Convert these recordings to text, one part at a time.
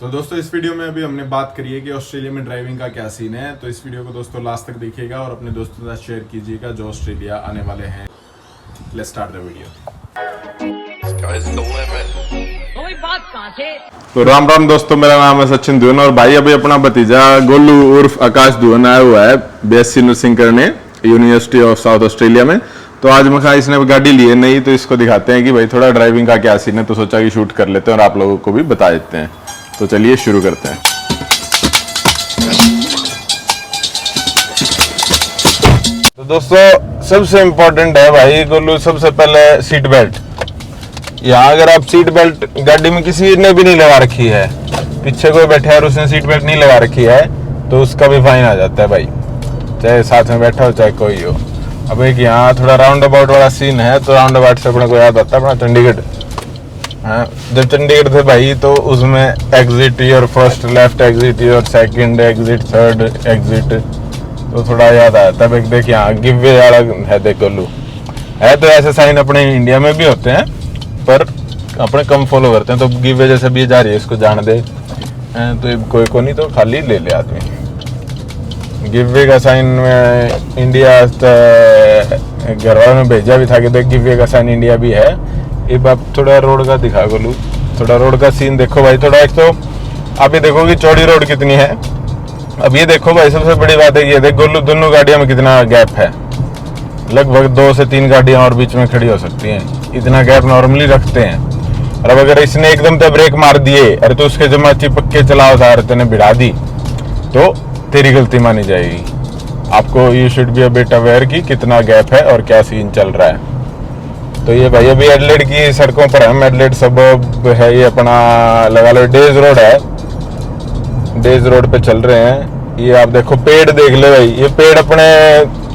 तो दोस्तों इस वीडियो में अभी हमने बात करी है कि ऑस्ट्रेलिया में ड्राइविंग का क्या सीन है। तो इस वीडियो को दोस्तों लास्ट तक देखिएगा और अपने दोस्तों के साथ शेयर कीजिएगा जो ऑस्ट्रेलिया आने वाले हैं। Let's start the video. तो राम राम दोस्तों, मेरा नाम है सचिन धुवन और भाई अभी अपना भतीजा गोलू उर्फ आकाश धुवन आया हुआ है बीएससी नर्सिंग करने यूनिवर्सिटी ऑफ साउथ ऑस्ट्रेलिया में। तो आज मैं कहा इसने गाड़ी ली है नहीं, तो इसको दिखाते हैं कि भाई थोड़ा ड्राइविंग का क्या सीन है। तो सोचा कि शूट कर लेते हैं और आप लोगों को भी बता देते हैं। तो चलिए शुरू करते हैं। तो दोस्तों सबसे इम्पोर्टेंट है भाई गोलू, सबसे पहले सीट बेल्ट। यहाँ अगर आप सीट बेल्ट गाड़ी में किसी ने भी नहीं लगा रखी है, पीछे कोई बैठा है और उसने सीट बेल्ट नहीं लगा रखी है, तो उसका भी फाइन आ जाता है भाई, चाहे साथ में बैठा हो चाहे कोई हो। अब एक यहाँ थोड़ा राउंड अबाउट वाला सीन है, तो राउंड अबाउट से अपने को याद आता है अपना चंडीगढ़। हाँ, जब चंडीगढ़ थे भाई तो उसमें exit your first left, exit your second, exit third, exit, तो थोड़ा याद आया था। देख यहाँ गिव वे वाला है, देख गोलू है। तो ऐसे साइन अपने इंडिया में भी होते हैं पर अपने कम फॉलो करते हैं। तो गिव वे जैसे भी जा रही है, इसको जान दे, तो कोई को नहीं तो खाली ले ले आदमी। गिव वे का साइन में इंडिया घर वालों ने भेजा भी था कि देख गिव वे का साइन इंडिया भी है। अब आप थोड़ा रोड का दिखा गोलू, थोड़ा रोड का सीन देखो भाई। थोड़ा एक तो आप ये देखो कि चौड़ी रोड कितनी है। अब ये देखो भाई, सबसे बड़ी बात है ये देख गोलू, दोनों गाड़ियों में कितना गैप है। लगभग 2 से 3 गाड़ियां और बीच में खड़ी हो सकती हैं, इतना गैप नॉर्मली रखते हैं। और अब अगर इसने एकदम से ब्रेक मार दिए, अरे तो उसके जमा चिपक के चलाओ था, अरे तेने भिड़ा दी, तो तेरी गलती मानी जाएगी। आपको you should be a bit aware कि कितना गैप है और क्या सीन चल रहा है। तो ये भाई अभी एडलेड की सड़कों पर हम, एडलेड सबर्ब है ये अपना, लगा लो डेज रोड है, डेज रोड पे चल रहे हैं। ये आप देखो पेड़ देख ले भाई, ये पेड़ अपने,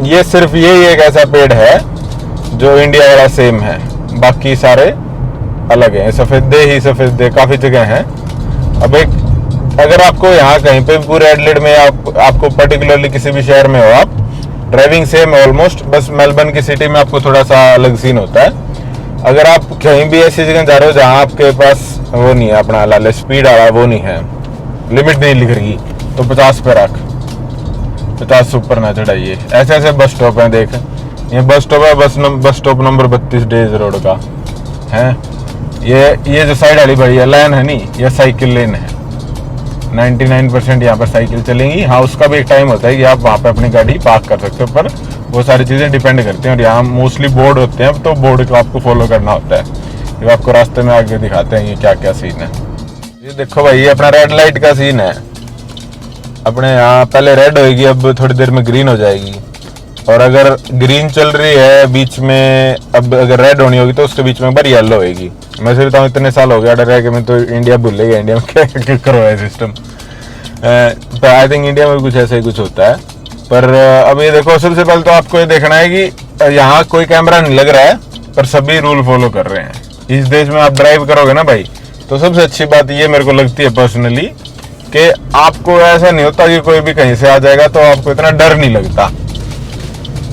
ये सिर्फ यही एक ऐसा पेड़ है जो इंडिया वाला सेम है, बाकी सारे अलग हैं। सफेदे ही सफेदे काफी जगह हैं। अब एक अगर आपको यहाँ कहीं पे पूरे एडलेड में आपको पर्टिकुलरली किसी भी शहर में हो आप, ड्राइविंग सेम है ऑलमोस्ट, बस मेलबर्न की सिटी में आपको थोड़ा सा अलग सीन होता है। अगर आप कहीं भी ऐसी जगह जा रहे हो जहाँ आपके पास वो नहीं है अपना लाल स्पीड आ रहा, वो नहीं है, लिमिट नहीं लिख रही, तो 50 पे रख, 50 से ऊपर ना चढ़ाइए। ऐसे ऐसे बस स्टॉप है, देख ये बस स्टॉप है, bus stop number 32 days road का है। ये जो साइड वाली बड़ी लाइन है नी, ये साइकिल लेन है। 99% यहाँ पर साइकिल चलेंगी। हाँ, उसका भी एक टाइम होता है कि आप वहाँ पे अपनी गाड़ी पार्क कर सकते हो, पर वो सारी चीज़ें डिपेंड करती हैं। और यहाँ मोस्टली बोर्ड होते हैं, तो बोर्ड को आपको फॉलो करना होता है। ये आपको रास्ते में आगे दिखाते हैं ये क्या क्या सीन है। ये देखो भाई, ये अपना रेड लाइट का सीन है। अपने यहाँ पहले रेड होगी, अब थोड़ी देर में ग्रीन हो जाएगी। और अगर ग्रीन चल रही है बीच में, अब अगर रेड होनी होगी तो उसके बीच में बार येलो होगी। मैं सोचता बताऊँ, इतने साल हो गया डर है कि मैं तो इंडिया भूल गया, इंडिया में क्या करवाया सिस्टम। तो आई थिंक इंडिया में कुछ ऐसा ही कुछ होता है। पर अब ये देखो, सबसे पहले तो आपको ये देखना है कि यहाँ कोई कैमरा नहीं लग रहा है, पर सभी रूल फॉलो कर रहे हैं। इस देश में आप ड्राइव करोगे ना भाई, तो सबसे अच्छी बात ये मेरे को लगती है पर्सनली, कि आपको ऐसा नहीं होता कि कोई भी कहीं से आ जाएगा, तो आपको इतना डर नहीं लगता।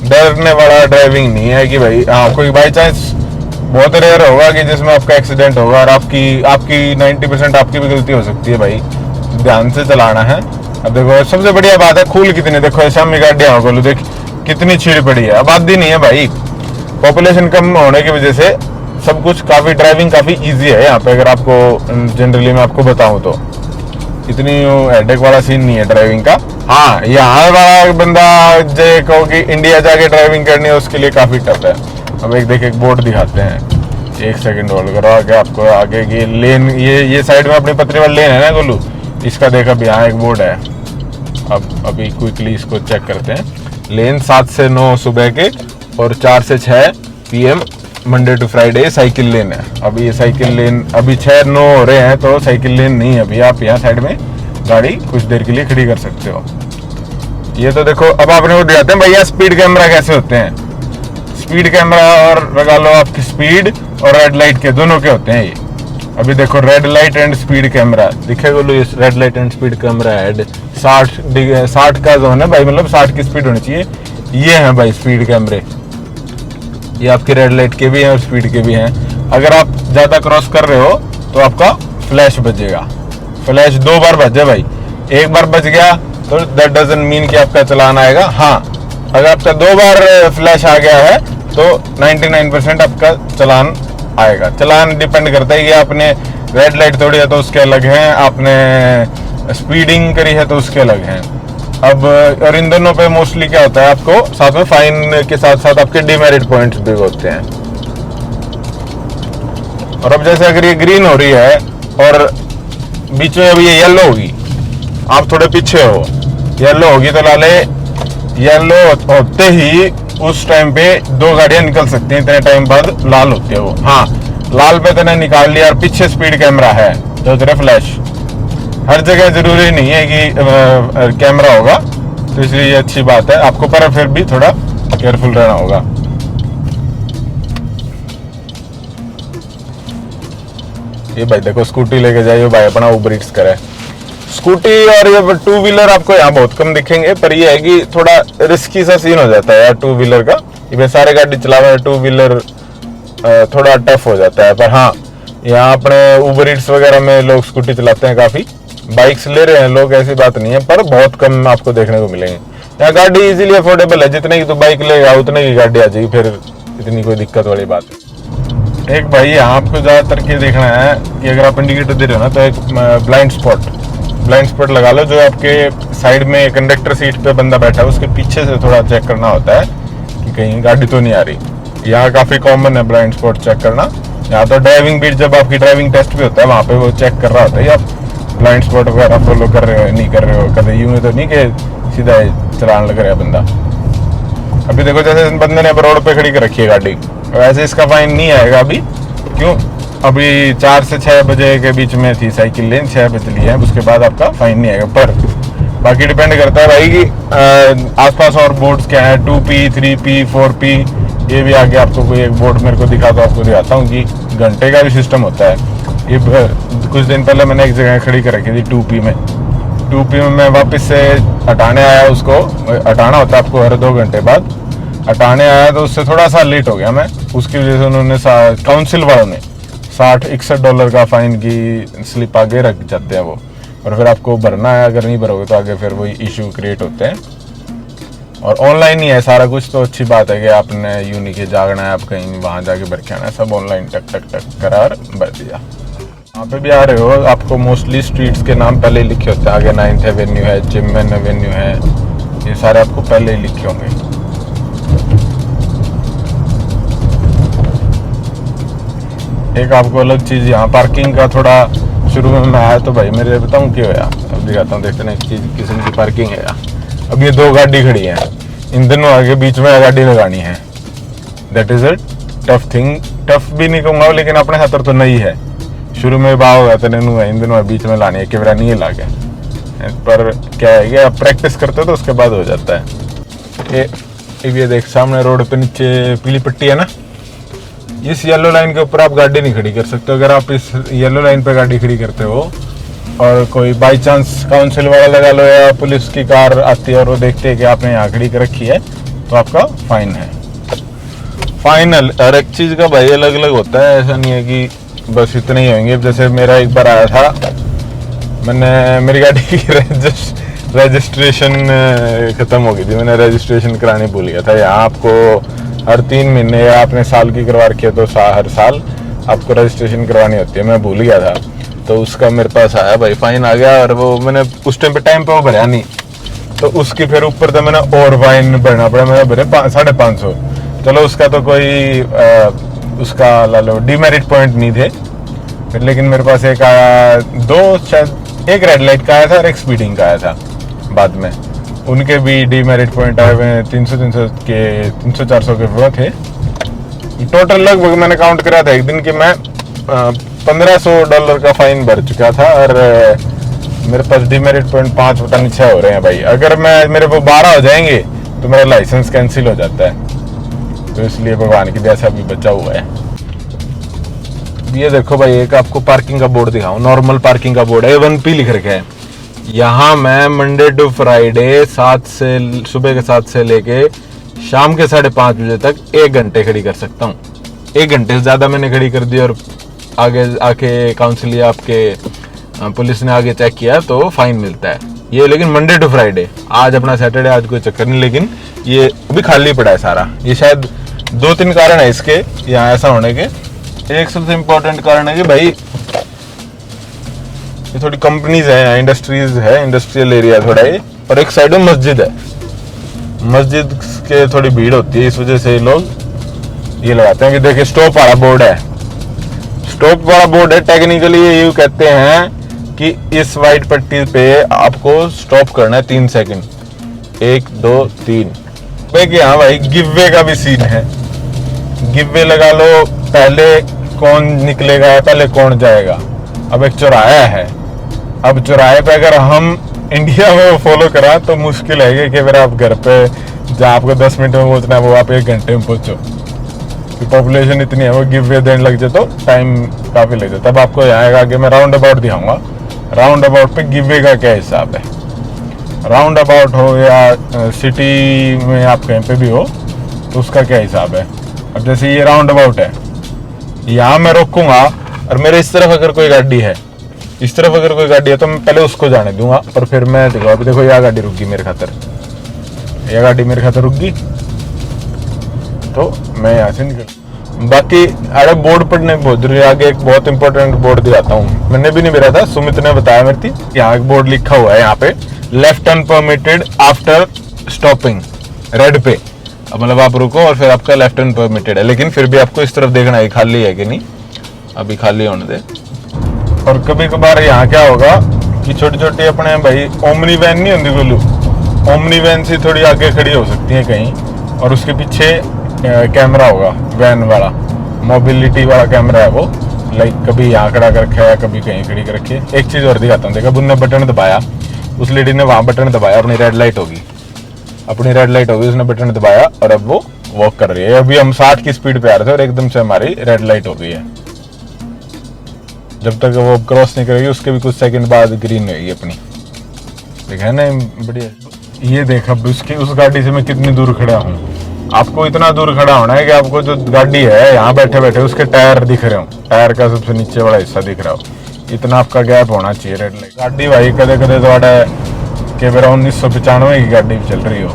डरने वाला ड्राइविंग नहीं है कि भाई हाँ कोई बाई चांस बहुत रेयर होगा कि जिसमें आपका एक्सीडेंट होगा, और आपकी 90% आपकी भी गलती हो सकती है भाई। ध्यान से चलाना है। अब देखो सबसे बढ़िया बात है, खूल कितनी देखो, ऐसा में गाड़ियाँ हो देख कितनी छीड़ पड़ी है। आबादी नहीं है भाई, पॉपुलेशन कम होने की वजह से सब कुछ काफी, ड्राइविंग काफी इजी है यहाँ पे। अगर आपको जनरली मैं आपको बताऊं तो इतनी हेडेक वाला सीन नहीं है ड्राइविंग का। हाँ, यहाँ वाला बंदा जो कहो कि इंडिया जाके ड्राइविंग करनी है, उसके लिए काफी टफ है। अब एक देख, एक बोर्ड दिखाते हैं, 1 सेकंड होल्ड करो, आगे आपको आगे की लेन, ये साइड में अपनी पतरी वाली लेन है ना गोलू, इसका देख अब यहाँ एक बोर्ड है। अब अभी क्विकली इसको चेक करते हैं। लेन 7 से 9 सुबह के और 4 से 6 PM Monday to Friday cycle lane है। अब ये साइकिल लेन अभी 6-9 हो रहे हैं, तो साइकिल लेन नहीं है अभी। आप यहाँ साइड में गाड़ी कुछ देर के लिए खड़ी कर सकते हो। ये तो देखो, अब आपने वो दिखाते हैं भैया स्पीड कैमरा कैसे होते हैं। स्पीड कैमरा और लगा लो आपकी स्पीड और रेड लाइट के दोनों के होते हैं ये। अभी देखो red light and speed camera दिखेगा लो, ये red light and speed camera है। 60 का जोन है भाई, मतलब 60 की स्पीड होनी चाहिए। ये है भाई स्पीड कैमरे, ये आपके रेड लाइट के भी हैं और स्पीड के भी हैं। अगर आप ज्यादा क्रॉस कर रहे हो तो आपका फ्लैश बजेगा। फ्लैश 2 बार बजे भाई, एक बार बच गया तो दैट डजंट मीन कि आपका चलान आएगा। हाँ, अगर आपका 2 बार फ्लैश आ गया है तो 99% आपका चलान आएगा। चलान डिपेंड करता है कि आपने रेड लाइट तोड़ी है तो उसके अलग हैं, आपने स्पीडिंग करी है तो उसके अलग हैं। अब और इन दोनों पे मोस्टली क्या होता है, आपको साथ में फाइन के साथ साथ आपके डिमेरिट पॉइंट्स भी होते हैं। और अब जैसे अगर ये ग्रीन हो रही है और बीच में अब ये येलो होगी, आप थोड़े पीछे हो, येलो होगी तो लाले येलो होते ही उस टाइम पे 2 गाड़ियां निकल सकती हैं, इतने टाइम बाद लाल होती है वो। हाँ, लाल पे तो निकाल लिया और पीछे स्पीड कैमरा है तो तेरे फ्लैश। हर जगह जरूरी नहीं है कि कैमरा होगा, तो इसलिए ये अच्छी बात है आपको, पर फिर भी थोड़ा केयरफुल रहना होगा। ये भाई देखो स्कूटी लेके जाइए भाई, अपना उबर ईट्स करे। स्कूटी और ये 2 व्हीलर आपको यहाँ बहुत कम दिखेंगे, पर ये है कि थोड़ा रिस्की सा सीन हो जाता है यार 2 व्हीलर का। ये सारे गाड़ी चला रहे 2 व्हीलर थोड़ा टफ हो जाता है। पर हाँ, यहाँ अपने उबर ईट्स वगैरह में लोग स्कूटी चलाते हैं, काफी बाइक्स ले रहे हैं लोग, ऐसी बात नहीं है, पर बहुत कम आपको देखने को मिलेंगे। यहाँ गाड़ी इजीली अफोर्डेबल है, जितने की तो बाइक लेगा उतने की गाड़ी आ जाएगी, फिर इतनी कोई दिक्कत वाली बात है। एक भाई यहाँ आपको ज्यादातर के देखना है कि अगर आप इंडिकेटर दे रहे हो ना, तो एक ब्लाइंड स्पॉट लगा लो, जो आपके साइड में कंडक्टर सीट पे बंदा बैठा है उसके पीछे से थोड़ा चेक करना होता है कि कहीं गाड़ी तो नहीं आ रही। यहाँ काफी कॉमन है ब्लाइंड स्पॉट चेक करना। यहाँ तो ड्राइविंग बीट जब आपकी ड्राइविंग टेस्ट भी होता है, वहाँ पे वो चेक कर रहा होता है आप ब्लाइंड स्पॉट वगैरह फॉलो कर रहे हो नहीं कर रहे हो। कभी यूं तो नहीं कि सीधा चलान लग रहा है बंदा। अभी देखो जैसे बंदे ने रोड पे खड़ी कर रखी है गाड़ी, वैसे इसका फाइन नहीं आएगा अभी। क्यों? अभी 4 से 6 बजे के बीच में थी साइकिल लेन, 6 बजे ली है, उसके बाद आपका फाइन नहीं आएगा। पर बाकी डिपेंड करता है भाई कि आसपास और बोर्ड्स क्या है, 2P 3P 4P, ये भी आगे आपको कोई एक बोर्ड मेरे को दिखा तो आपको दिखाता हूँ कि घंटे का भी सिस्टम होता है। ये कुछ दिन पहले मैंने एक जगह खड़ी कर रखी थी 2P में। 2P में मैं वापस से हटाने आया, उसको हटाना होता है आपको हर 2 घंटे बाद। हटाने आया तो उससे थोड़ा सा लेट हो गया मैं, उसकी वजह से उन्होंने काउंसिल वालों ने $61 का फाइन की स्लिप आगे रख जाते हैं वो, और फिर आपको भरना है। अगर नहीं भरोगे तो आगे फिर वही इशू क्रिएट होते हैं। और ऑनलाइन ही है सारा कुछ, तो अच्छी बात है कि आपने यूनी के जागना है, आप कहीं वहाँ जाके भर के आना है, सब ऑनलाइन टक टक टक करार भर दिया। यहाँ पे भी आ रहे हो, आपको मोस्टली स्ट्रीट्स के नाम पहले ही लिखे होते हैं। आगे 9th एवेन्यू है, जिमन एवेन्यू है, ये सारे आपको पहले ही लिखे होंगे। एक आपको अलग चीज यहाँ पार्किंग का, थोड़ा शुरू में मैं आया तो भाई मेरे बताऊँ क्या होया, अब दिखाता हूँ, देखते हैं किस किस्म की पार्किंग है यहाँ। अब ये 2 गाड़ी खड़ी है, इन दोनों आगे बीच में गाड़ी लगानी है। That is a tough thing, tough भी नहीं कहूँगा, लेकिन अपने हाथ तो नहीं है। शुरू में भाव होगा तो नैनू है, इन दोनों बीच में लानी है, कैमरा नहीं लागे। पर क्या है कि आप प्रैक्टिस करते हो तो उसके बाद हो जाता है। ये देख सामने रोड पे नीचे पीली पट्टी है ना, इस येलो लाइन के ऊपर आप गाड़ी नहीं खड़ी कर सकते। अगर आप इस येलो लाइन पे गाड़ी खड़ी करते हो और कोई बाई चांस काउंसिल वाला लगा लो या पुलिस की कार आती है और वो देखते हैं कि आपने यहाँ खड़ी कर रखी है, तो आपका फाइन है। फाइनल हर एक चीज़ का भाई अलग अलग होता है, ऐसा नहीं है कि बस इतने ही होंगे। जैसे मेरा एक बार आया था, मैंने मेरी गाड़ी की रजिस्ट्रेशन ख़त्म हो गई थी, मैंने रजिस्ट्रेशन कराने भूल गया था। यहाँ आपको हर 3 महीने या आपने साल की करवा रखी है तो हर साल आपको रजिस्ट्रेशन करवानी होती है। मैं भूल गया था, तो उसका मेरे पास आया भाई, फाइन आ गया। और वो मैंने उस टाइम पे वो भरा नहीं, तो उसकी फिर ऊपर तो मैंने और फाइन भरना पड़ा, मैंने भरे 550। चलो उसका तो कोई उसका ला लो डीमेरिट पॉइंट नहीं थे फिर, लेकिन मेरे पास एक आया, 2 शायद, एक रेड लाइट का आया था और एक स्पीडिंग का आया था बाद में। उनके भी डीमेरिट पॉइंट आए हुए हैं, 300-400 के वो थे टोटल। लगभग मैंने काउंट करा था एक दिन कि मैं $1500 का फाइन भर चुका था, और मेरे पास डीमेरिट पॉइंट 5 पता नहीं 6 हो रहे हैं भाई। अगर मेरे वो 12 हो जाएंगे तो मेरा लाइसेंस कैंसिल हो जाता है, तो इसलिए भगवान की दया से अभी बचा हुआ है। ये देखो भाई, एक आपको पार्किंग का बोर्ड दिखाऊं, नॉर्मल पार्किंग का बोर्ड है, 1P लिख रखा है। यहाँ मैं मंडे टू फ्राइडे सुबह के 7 से लेके शाम के 5:30 बजे तक 1 घंटे खड़ी कर सकता हूँ। 1 घंटे से ज़्यादा मैंने खड़ी कर दी, और आगे आके काउंसिल आपके पुलिस ने आगे चेक किया तो फाइन मिलता है ये, लेकिन मंडे टू फ्राइडे। आज अपना सैटरडे, आज कोई चक्कर नहीं, लेकिन ये अभी खाली पड़ा है सारा। ये शायद 2-3 कारण है इसके यहाँ ऐसा होने के। एक सबसे इम्पोर्टेंट कारण है कि भाई ये थोड़ी कंपनीज है, इंडस्ट्रीज है, इंडस्ट्रियल एरिया थोड़ा ये, और एक साइड में मस्जिद है। मस्जिद के थोड़ी भीड़ होती है, इस वजह से लोग ये लगाते हैं कि देखिए स्टॉप वाला बोर्ड है। स्टॉप वाला बोर्ड है, टेक्निकली ये यूँ कहते हैं कि इस वाइट पट्टी पे आपको स्टॉप करना है 3 सेकंड, 1 2 3। हाँ भाई गिव वे का भी सीन है, गिव वे लगा लो, पहले कौन निकलेगा, पहले कौन जाएगा। अब एक चौराहा है, अब चौराहे पे अगर हम इंडिया में फॉलो करा तो मुश्किल है कि अगर आप घर पे जहाँ आपको 10 मिनट में पहुंचना है वो आप 1 घंटे में पहुंचो, कि पॉपुलेशन इतनी है, वो गिव वे देने लग जाए तो टाइम काफी लग जाए। तब आपको यहाँ आगे मैं राउंड अबाउट दिखाऊंगा, राउंड अबाउट पे गिव वे का क्या हिसाब है। राउंड अबाउट हो या सिटी में आप कहीं पे भी हो तो उसका क्या हिसाब है। अब जैसे ये राउंड अबाउट है, यहाँ मैं रोकूंगा और मेरे इस तरफ अगर कोई गाड़ी है, इस तरफ अगर कोई गाड़ी है तो मैं पहले उसको जाने दूंगा और फिर मैं देखो, अभी देखो यह गाड़ी रुक गई मेरे खातर, यह गाड़ी मेरे खातर रुक गई तो मैं यहाँ से निकल। बाकी अरे बोर्ड पढ़ने बहुत जरूरी है। आगे एक बहुत इंपॉर्टेंट बोर्ड दिखाता हूँ, मैंने भी नहीं मेरा था, सुमित ने बताया मेरे थी। यहाँ एक बोर्ड लिखा हुआ है, यहाँ पे left turn permitted after stopping, red पे। अब मतलब आप रुको और फिर आपका लेफ्ट टर्न परमिटेड है, लेकिन फिर भी आपको इस तरफ देखना है खाली है कि नहीं, अभी खाली होने दे। और कभी कभार यहाँ क्या होगा कि छोटी छोटी अपने भाई ओमनी वैन नहीं होती गोलू, ओमनी वैन से थोड़ी आगे खड़ी हो सकती है कहीं, और उसके पीछे कैमरा होगा वैन वाला, मोबिलिटी वाला कैमरा है वो, लाइक कभी यहाँ खड़ा कर रखा है, कभी कहीं खड़ी कर रखी है। एक चीज़ और दिखाता हूँ, देखा उनने बटन दबाया, उस लेडी ने वहाँ बटन दबाया, अपनी रेड लाइट होगी, अपनी रेड लाइट होगी, उसने बटन दबाया और अब वो वॉक कर रही है। अभी हम 60 की स्पीड पे आ रहे थे और एकदम से हमारी रेड लाइट हो गई है। जब तक वो क्रॉस नहीं करेगी उसके भी कुछ सेकंड बाद ग्रीन होगी अपनी, देखा है ना बढ़िया। ये देख अब उसकी उस गाड़ी से मैं कितनी दूर खड़ा हूँ, आपको इतना दूर खड़ा होना है कि आपको जो गाड़ी है यहाँ बैठे बैठे उसके टायर दिख रहे हो, टायर का सबसे नीचे वाला हिस्सा दिख रहा हो, इतना आपका गैप होना चाहिए रेड लाइट। गाड़ी भाई कदे कदे थोड़ा के मेरा 1995 की गाड़ी चल रही हो,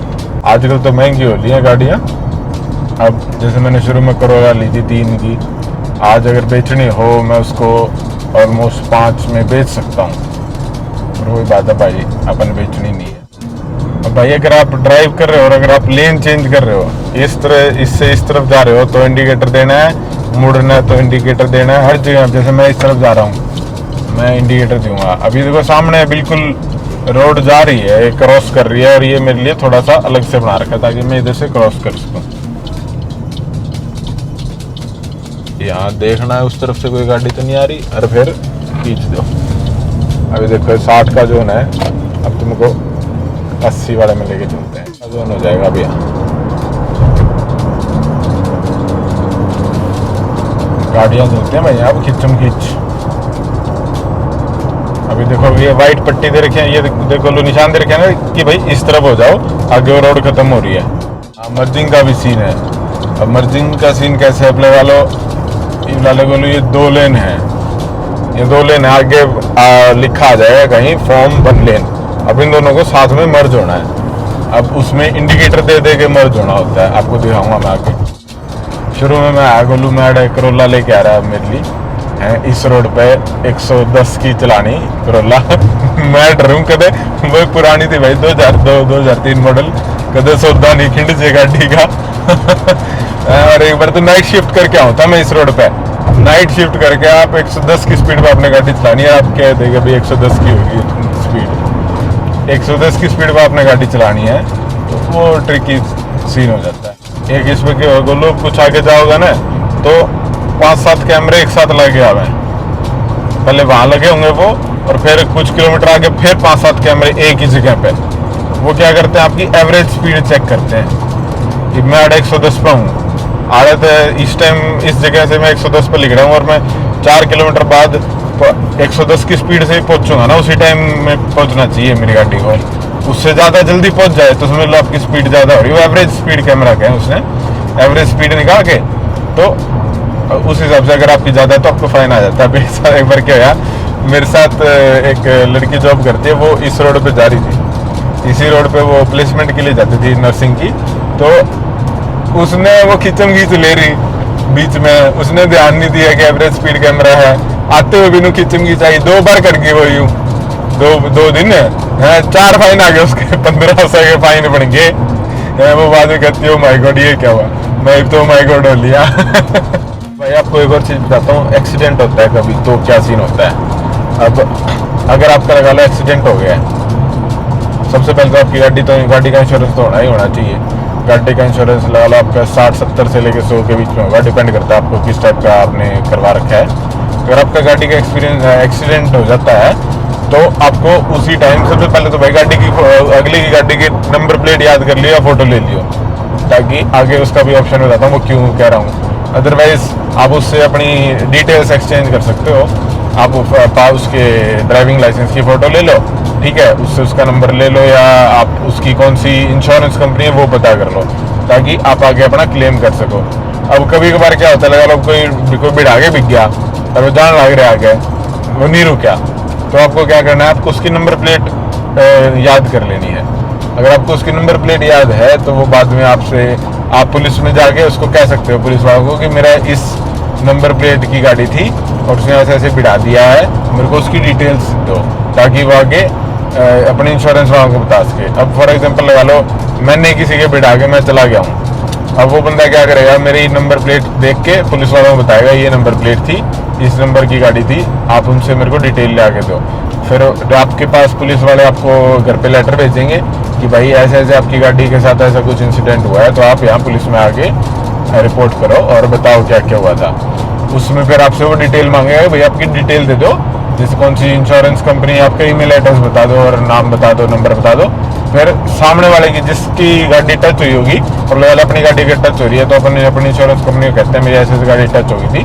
आजकल तो महंगी हो रही है गाड़ियाँ। अब जैसे मैंने शुरू में करोला ली थी 3 की, आज अगर बेचनी हो मैं उसको ऑलमोस्ट 5 में बेच सकता हूँ, और वही बात है भाई अपन बेचनी नहीं है। अब भाई अगर आप ड्राइव कर रहे हो और अगर आप लेन चेंज कर रहे हो, इस तरह इससे इस तरफ जा रहे हो तो इंडिकेटर देना है, मुड़ना है तो इंडिकेटर देना है, हर जगह। जैसे मैं इस तरफ जा रहा हूँ मैं इंडिकेटर दूंगा। अभी देखो सामने बिल्कुल रोड जा रही है, क्रॉस कर रही है, और ये मेरे लिए थोड़ा सा अलग से बना रखा है ताकि मैं इधर से क्रॉस कर सकूँ। यहाँ देखना है उस तरफ से कोई गाड़ी तो नहीं आ रही, और फिर खींच दो। अभी देखो 60 का जोन है, अब तुमको 80 वाले में लेके चलते हैं, जोन हो जाएगा अभी। गाड़ियाँ चलती हैं भाई अब खिंचम खींच। अभी देखो ये वाइट पट्टी दे रखे हैं, ये देखो लो निशान दे रखे हैं ना कि भाई इस तरफ हो जाओ, आगे वो रोड खत्म हो रही है। मर्जिंग का भी सीन है। अब मर्जिंग का सीन कैसे है, अपने वालों ये 2 लेन है, ये 2 लेन है, आगे लिखा आ जाएगा कहीं फॉर्म 1 लेन। अब इन दोनों को साथ में मर्ज होना है। अब उसमें इंडिकेटर दे दे के मर्ज होना होता है, आपको दिखाऊंगा मैं आगे। शुरू में मैं आया गोलू मैं करोला लेके आ रहा है मेरे लिए है, इस रोड पे 110 की चलानी करोला मैं डरूं कदे, वो पुरानी थी भाई 2002-2003 मॉडल, कदे सौदा नहीं खिंड जे गाड़ी का और एक बार तो नाइट शिफ्ट करके आऊँ था मैं इस रोड पे, नाइट शिफ्ट करके आप 110 की स्पीड पे आपने गाड़ी चलानी है। आप कह देगा भाई 110 की होगी स्पीड, 110 की स्पीड पे आपने गाड़ी चलानी है, तो वो ट्रिकी सीन हो जाता है। एक इसमें क्या होगा, लोग कुछ आगे जाओगे ना तो 5-7 कैमरे एक साथ लगे हुए हैं, पहले वहाँ लगे होंगे वो, और फिर कुछ किलोमीटर आगे फिर 5-7 कैमरे एक ही जगह पे। वो क्या करते हैं, आपकी एवरेज स्पीड चेक करते हैं कि मैं 110 पे हूँ, आदत है इस टाइम इस जगह से मैं 110 पे लिख रहा हूँ और मैं 4 किलोमीटर बाद 110 की स्पीड से ही पहुँचूंगा ना, उसी टाइम में पहुँचना चाहिए मेरी गाड़ी को। उससे ज़्यादा जल्दी पहुँच जाए तो समझ लो आपकी स्पीड ज़्यादा हो रही है। वो एवरेज स्पीड कैमरा का है, उसने एवरेज स्पीड निकाल के तो उस हिसाब से अगर आपकी ज़्यादा है तो आपको फाइन आ जाता है। एक बार क्या हुआ, मेरे साथ एक लड़की जॉब करती है, वो इस रोड पे जा रही थी, इसी रोड पे वो प्लेसमेंट के लिए जाती थी नर्सिंग की। तो उसने वो खिंचम खींच ले रही बीच में, उसने ध्यान नहीं दिया कि एवरेज स्पीड कैमरा है, आते हुए भी खिंचम खींच आई, 2 बार कर गई वो यूं, दो दिन है 4 फाइन आ गए उसके, 1500 के फाइन बन गए। वो बाद में कहती है माय गॉड ये क्या हुआ, मैं तो माय गॉड हो लिया। भाई आपको एक और चीज बताता हूँ, एक्सीडेंट होता है कभी तो क्या सीन होता है। अब अगर आपका लगा लो एक्सीडेंट हो गया है, सबसे पहले तो आपकी गाड़ी का इंश्योरेंस तो होना ही होना चाहिए। गाड़ी का इंश्योरेंस लगा लो आपका 60-70 से लेकर 100 के बीच में होगा, डिपेंड करता है आपको किस टाइप का आपने करवा रखा है। अगर आपका गाड़ी का एक्सीडेंट हो जाता है तो आपको उसी टाइम सबसे पहले तो भाई गाड़ी की अगली की गाड़ी की नंबर प्लेट याद कर लियो या फोटो ले लियो, ताकि आगे उसका भी ऑप्शन हो जाता है। वो क्यों कह रहा हूँ, अदरवाइज आप उससे अपनी डिटेल्स एक्सचेंज कर सकते हो। आप उसके ड्राइविंग लाइसेंस की फ़ोटो ले लो, ठीक है, उससे उसका नंबर ले लो, या आप उसकी कौन सी इंश्योरेंस कंपनी है वो पता कर लो, ताकि आप आगे अपना क्लेम कर सको। अब कभी कभार क्या होता है, लगा लो कोई बिठा के बिक गया और वो जान लग रहा आगे, वो नहीं रुका, तो आपको क्या करना है, आपको उसकी नंबर प्लेट याद कर लेनी है। अगर आपको उसकी नंबर प्लेट याद है तो वो बाद में आप पुलिस में जाके उसको कह सकते हो, पुलिस वालों को, कि मेरा इस नंबर प्लेट की गाड़ी थी और उसने ऐसे बिठा दिया है, मेरे को उसकी डिटेल्स दो, ताकि वो आगे अपने इंश्योरेंस वालों को बता सके। अब फॉर एग्जांपल लगा लो मैंने किसी के बिठा के मैं चला गया हूँ, अब वो बंदा क्या करेगा, मेरी नंबर प्लेट देख के पुलिस वालों को बताएगा ये नंबर प्लेट थी, इस नंबर की गाड़ी थी, आप उनसे मेरे को डिटेल ले आके दो। फिर आपके पास पुलिस वाले आपको घर पे लेटर भेजेंगे कि भाई ऐसे ऐसे आपकी गाड़ी के साथ ऐसा कुछ इंसिडेंट हुआ है, तो आप यहाँ पुलिस में आके रिपोर्ट करो और बताओ क्या क्या हुआ था। उसमें फिर आपसे वो डिटेल मांगेगा, भाई आपकी डिटेल दे दो, जैसे कौन सी इंश्योरेंस कंपनी, आपका ईमेल एड्रेस बता दो और नाम बता दो, नंबर बता दो। फिर सामने वाले की जिसकी गाड़ी टच हुई होगी, और वाले अपनी गाड़ी की टच हो रही है, तो अपनी इंश्योरेंस कंपनी को कहते हैं मेरी ऐसे गाड़ी टच हो गई थी,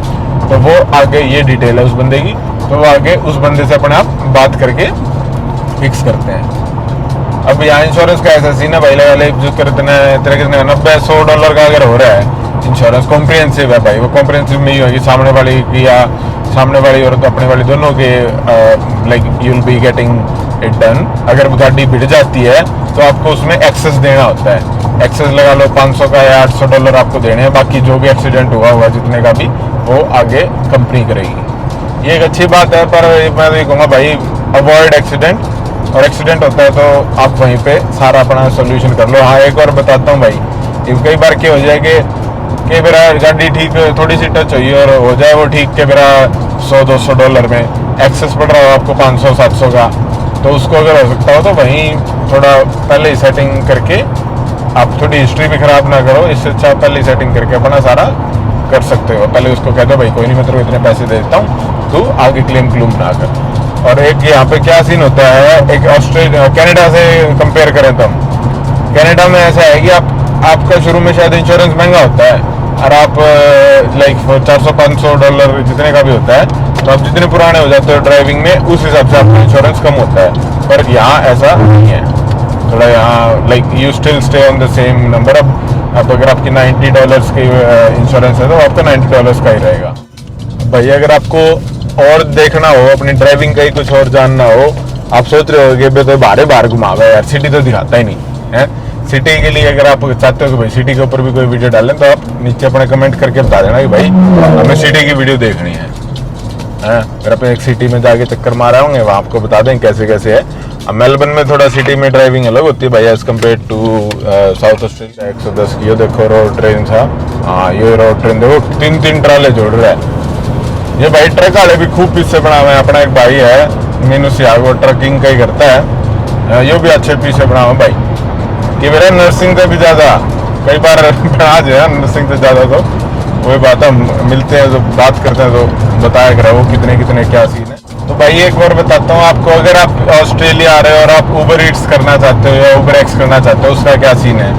तो वो आगे ये डिटेल है उस बंदे की, तो वो आगे उस बंदे से अपने आप बात करके फिक्स करते हैं। अब यहाँ इंश्योरेंस का ऐसा सीन है भाई, लगा जो करते हैं $90-100 का अगर हो रहा है इंश्योरेंस, कॉम्प्रिहेंसिव है भाई, वो कॉम्प्रिहेंसिव में ही होगी, सामने वाली की या सामने वाली और तो अपने वाली दोनों के like you will be getting it done. अगर गाड़ी बिड़ जाती है तो आपको उसमें एक्सेस देना होता है, एक्सेस लगा लो 500 का या $800 आपको देने हैं, बाकी जो भी एक्सीडेंट हुआ जितने का भी वो आगे कंपनी करेगी। ये एक अच्छी बात है, पर मैं तो ये कहूँगा भाई अवॉइड एक्सीडेंट, और एक्सीडेंट होता है तो आप वहीं पे सारा अपना सोल्यूशन कर लो। हाँ एक और बताता हूँ भाई, कई बार क्या हो जाए कि मेरा गाड़ी ठीक थोड़ी सी टच हुई और हो जाए वो ठीक के मेरा $100-200 में एक्सेस पड़ रहा हो आपको 500-700 का, तो उसको अगर हो सकता हो तो वहीं थोड़ा पहले ही सेटिंग करके, आप थोड़ी हिस्ट्री भी खराब ना करो, इससे अच्छा पहले ही सेटिंग करके अपना सारा कर सकते हो। पहले उसको कह दो भाई कोई नहीं, मैं तेरे को इतने पैसे दे देता हूँ, तू आगे क्लेम ना कर। और एक यहाँ पे क्या सीन होता है, एक ऑस्ट्रेलिया कनाडा से कंपेयर करें तो हम कनाडा में ऐसा है कि आपका शुरू में शायद इंश्योरेंस महंगा होता है, और आप लाइक $400-500 जितने का भी होता है, तो आप जितने पुराने हो जाते हो ड्राइविंग में उस हिसाब से आपका इंश्योरेंस कम होता है। पर यहाँ ऐसा नहीं है, थोड़ा यहाँ like you still stay on the same number. अब अगर आपकी $90 की इंश्योरेंस है तो आपका $90 का ही रहेगा। भाई अगर आपको और देखना हो, अपनी ड्राइविंग का ही कुछ और जानना हो, आप सोच रहे हो कि तो बाहर घुमावा यार, सिटी तो दिखाता ही नहीं है। सिटी के लिए अगर आप चाहते हो कि भाई सिटी के ऊपर भी कोई वीडियो डालें, तो आप नीचे अपने कमेंट करके बता देना कि भाई हमें सिटी की वीडियो देखनी है। अगर आप एक सिटी में जाके चक्कर मारा होंगे, वहाँ आपको बता दें कैसे कैसे है। अब मेलबर्न में थोड़ा सिटी में ड्राइविंग अलग होती है भाई as compared to South Australia. 110 की, ये देखो रोड ट्रेन था, हाँ ये रोड ट्रेन देखो 3 ट्राले जोड़ रहा है। ये भाई ट्रक वाले भी खूब पीछे बना हुए हैं। अपना एक भाई है मीनू सियाग, वो ट्रकिंग का ही करता है, ये भी अच्छे पीछे बना हुआ भाई, कि मेरा नर्सिंग से भी ज़्यादा कई बार बना जाए नर्सिंग से ज़्यादा। तो वही बात है, मिलते हैं तो बात करते हैं तो बताया करा वो कितने क्या सीन है। तो भाई एक बार बताता हूँ आपको, अगर आप ऑस्ट्रेलिया आ रहे हो और आप ऊबर ईट्स करना चाहते हो या ऊबर एक्स करना चाहते हो, उसका क्या सीन है।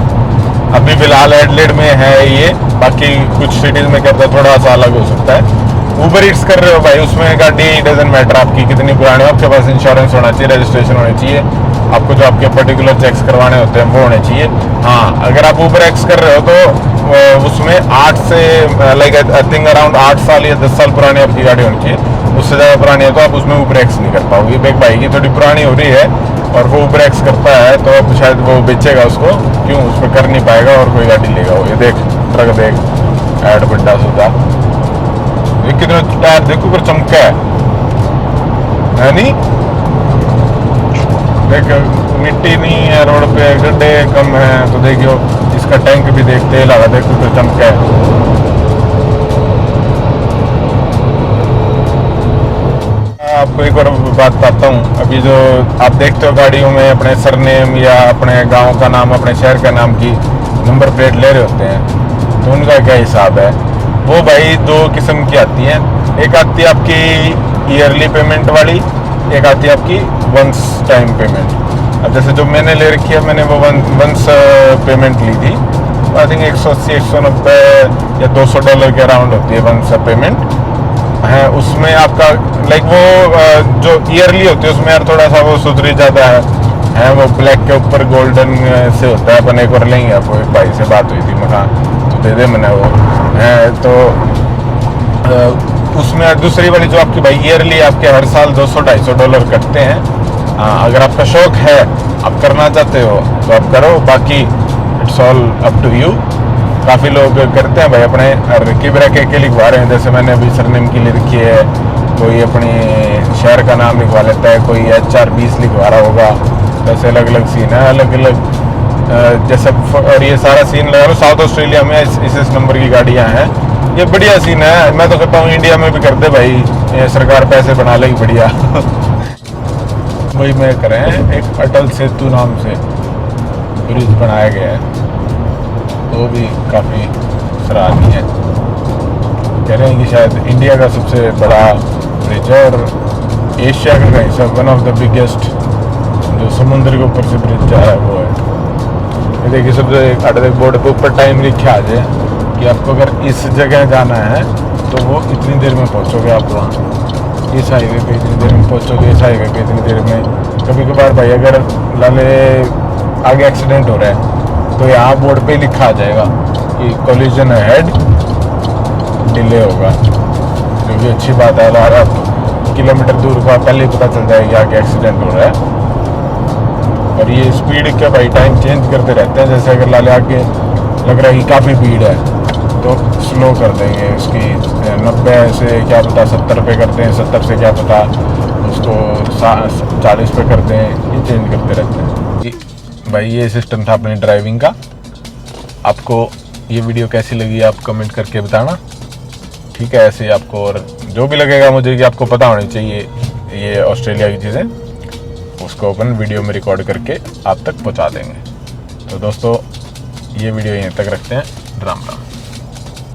अभी फिलहाल एडलेड में है ये, बाकी कुछ सिटीज़ में कहता है थोड़ा सा अलग हो सकता है। ऊबर ईट्स कर रहे हो भाई, उसमें गाड़ी डजंट मैटर आपकी कितनी पुरानी हो, आपके पास इंश्योरेंस होना चाहिए, रजिस्ट्रेशन होनी चाहिए, आपको जो आपके पर्टिकुलर चेक्स करवाने होते हैं वो होने चाहिए। हाँ, अगर आप ऊबर एक्स कर रहे हो तो उसमें 8 से लाइक आई थिंक अराउंड 8 साल या 10 साल पुरानी आपकी गाड़ी होनी चाहिए। उससे ज़्यादा पुरानी है तो आप उसमें ऊबर एक्स नहीं कर पाओगे। एक भाई की थोड़ी पुरानी हो रही है और वो ऊबर एक्स करता है तो अब शायद वो बेचेगा उसको, क्यों उस पर कर नहीं पाएगा और कोई गाड़ी लेगा वो। ये देख ट्रक देख, ऐड बड्डा सुधा, ये कितना टायर देखो पर चमका है नहीं? देख मिट्टी नहीं है रोड पे, गड्ढे कम है तो देखियो इसका टैंक भी देख, तेल आ रहा देखो तो चमका है। आपको एक और बात बताता हूँ, अभी जो आप देखते हो गाड़ियों में अपने सरनेम या अपने गांव का नाम, अपने शहर का नाम की नंबर प्लेट ले रहे होते हैं, तो उनका क्या हिसाब है? वो भाई दो किस्म की आती हैं। एक आती है आपकी ईयरली पेमेंट वाली, एक आती है आपकी वंस टाइम पेमेंट। अब जैसे जो मैंने ले रखी है, मैंने वो वंस पेमेंट ली थी, आई थिंक 180 190 या $200 के अराउंड होती है वंस पेमेंट है। उसमें आपका लाइक वो जो ईयरली होती है उसमें यार थोड़ा सा वो सुधरी ज़्यादा है वो ब्लैक के ऊपर गोल्डन से होता है। अपन एक बार लेंगे, आपको एक भाई से बात हुई थी, मैं कहा तो दे दे मैंने वो है। तो उसमें दूसरी वाली जो आपकी भाई ईयरली आपके हर साल $200-250 कटते हैं। अगर आपका शौक है, आप करना चाहते हो तो आप करो, बाकी it's all up to you. काफ़ी लोग करते हैं भाई अपने किबरा के लिखवा रहे हैं, जैसे मैंने अभी सरनेम की लिखी है, कोई अपनी शहर का नाम लिखवा लेता है, कोई HR20 लिखवा रहा होगा। वैसे अलग अलग सीन है, अलग अलग जैसे। और ये सारा सीन लगा लो साउथ ऑस्ट्रेलिया में इस नंबर की गाड़ियाँ हैं, ये बढ़िया सीन है। मैं तो कहता हूँ इंडिया में भी कर दे भाई, ये सरकार पैसे बना लेगी बढ़िया। वही में करें, एक अटल सेतु नाम से ब्रिज बनाया गया है, वो भी काफ़ी सराहनीय है। कह रहे हैं कि शायद इंडिया का सबसे बड़ा ब्रिज है और एशिया का कहीं सब वन ऑफ द बिगेस्ट, जो समुद्र के ऊपर से ब्रिज जा रहा है वो है। ये देखिए सबसे अटल बोर्ड के ऊपर टाइम लिखा आ जाए कि आपको अगर इस जगह जाना है तो वो इतनी देर में पहुंचोगे आप वहाँ, इस हाईवे पे इतनी देर में पहुंचोगे, इस हाईवे पे इतनी देर में। कभी कभार भाई अगर लाले आगे एक्सीडेंट हो रहा है तो यहाँ बोर्ड पे लिखा आ जाएगा कि कोलिजन अहेड, डिले होगा, जो कि अच्छी बात है। आप किलोमीटर दूर का पहले ही पता चल जाएगा आगे एक्सीडेंट हो रहा है। और ये स्पीड का भाई टाइम चेंज करते रहते हैं, जैसे अगर लाले आगे लग रहा है कि काफ़ी भीड़ है तो स्लो कर देंगे उसकी 90 से क्या पता 70 पे करते हैं, 70 से क्या पता उसको 40 पे करते हैं, ये चेंज करते रहते हैं जी। भाई ये सिस्टम था अपनी ड्राइविंग का। आपको ये वीडियो कैसी लगी आप कमेंट करके बताना, ठीक है? ऐसे आपको और जो भी लगेगा मुझे कि आपको पता होनी चाहिए ये ऑस्ट्रेलिया की चीज़ें, उसको अपन वीडियो में रिकॉर्ड करके आप तक पहुंचा देंगे। तो दोस्तों ये वीडियो यहीं तक रखते हैं। राम राम।